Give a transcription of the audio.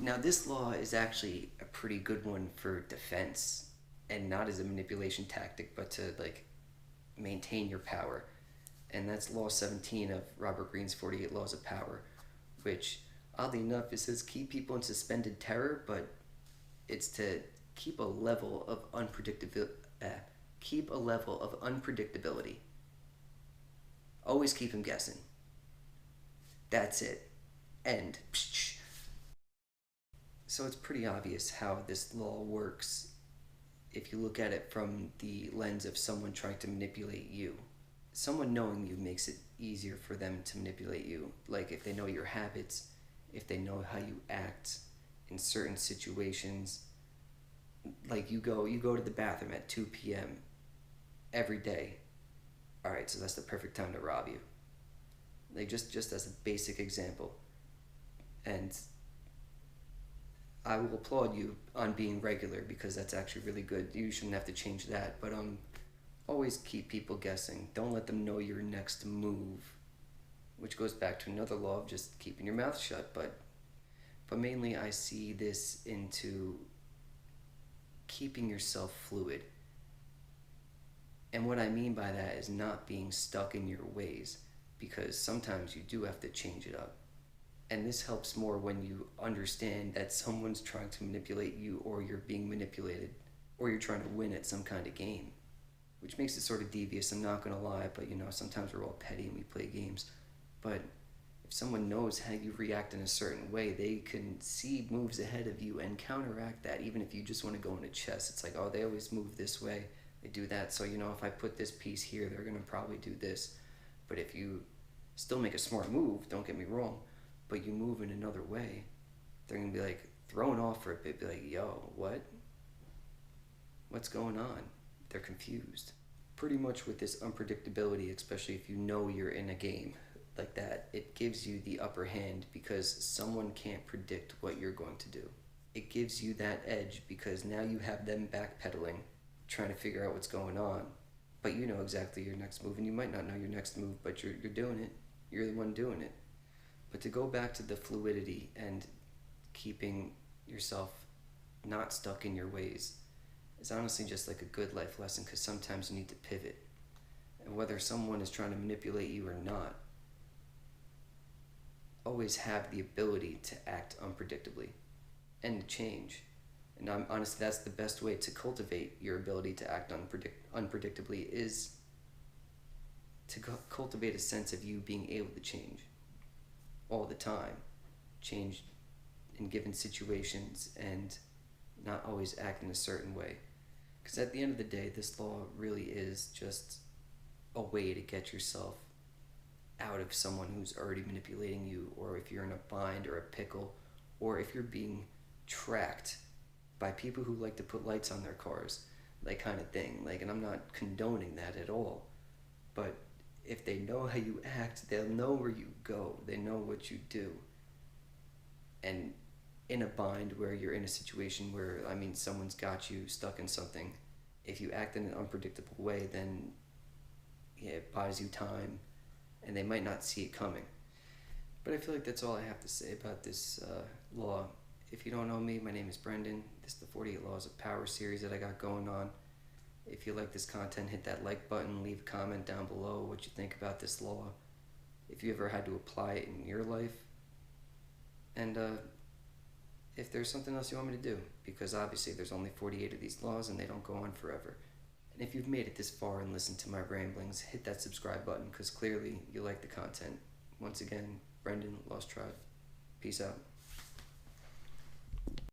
Now, this law is actually a pretty good one for defense and not as a manipulation tactic, but to like maintain your power. And that's Law 17 of Robert Greene's 48 Laws of Power, which, oddly enough, it says keep people in suspended terror, but it's to keep a level of unpredictability. Always keep them guessing. That's it. End. So it's pretty obvious how this law works if you look at it from the lens of someone trying to manipulate you. Someone knowing you makes it easier for them to manipulate you. Like if they know your habits, if they know how you act in certain situations. Like you go to the bathroom at 2 p.m. every day. All right, so that's the perfect time to rob you. Like just as a basic example. And I will applaud you on being regular because that's actually really good. You shouldn't have to change that, but always keep people guessing. Don't let them know your next move, which goes back to another law of just keeping your mouth shut. But mainly I see this into keeping yourself fluid. And what I mean by that is not being stuck in your ways, because sometimes you do have to change it up. And this helps more when you understand that someone's trying to manipulate you, or you're being manipulated, or you're trying to win at some kind of game, which makes it sort of devious, I'm not gonna lie, but sometimes we're all petty and we play games. But if someone knows how you react in a certain way, they can see moves ahead of you and counteract that. Even if you just want to go into chess, it's like, oh, they always move this way, they do that, so if I put this piece here, they're gonna probably do this. But if you still make a smart move, don't get me wrong, but you move in another way, they're gonna be like thrown off for a bit, be like, yo, what's going on? They're confused. Pretty much with this unpredictability, especially if you know you're in a game like that, it gives you the upper hand because someone can't predict what you're going to do. It gives you that edge because now you have them backpedaling, trying to figure out what's going on, but you know exactly your next move, and you might not know your next move, but you're doing it. You're the one doing it. But to go back to the fluidity and keeping yourself not stuck in your ways is honestly just like a good life lesson, because sometimes you need to pivot. And whether someone is trying to manipulate you or not, always have the ability to act unpredictably and to change. And honestly, that's the best way to cultivate your ability to act unpredictably, is to cultivate a sense of you being able to change all the time, change in given situations, and not always act in a certain way. Because at the end of the day, this law really is just a way to get yourself out of someone who's already manipulating you, or if you're in a bind or a pickle, or if you're being tracked by people who like to put lights on their cars, like kind of thing. Like, and I'm not condoning that at all, but if they know how you act, they'll know where you go. They know what you do. And in a bind where you're in a situation where, someone's got you stuck in something, if you act in an unpredictable way, then yeah, it buys you time, and they might not see it coming. But I feel like that's all I have to say about this law. If you don't know me, my name is Brendan. This is the 48 Laws of Power series that I got going on. If you like this content, hit that like button, leave a comment down below what you think about this law, if you ever had to apply it in your life, and if there's something else you want me to do, because obviously there's only 48 of these laws and they don't go on forever. And if you've made it this far and listened to my ramblings, hit that subscribe button, because clearly you like the content. Once again, Brendan, Lost Tribe. Peace out.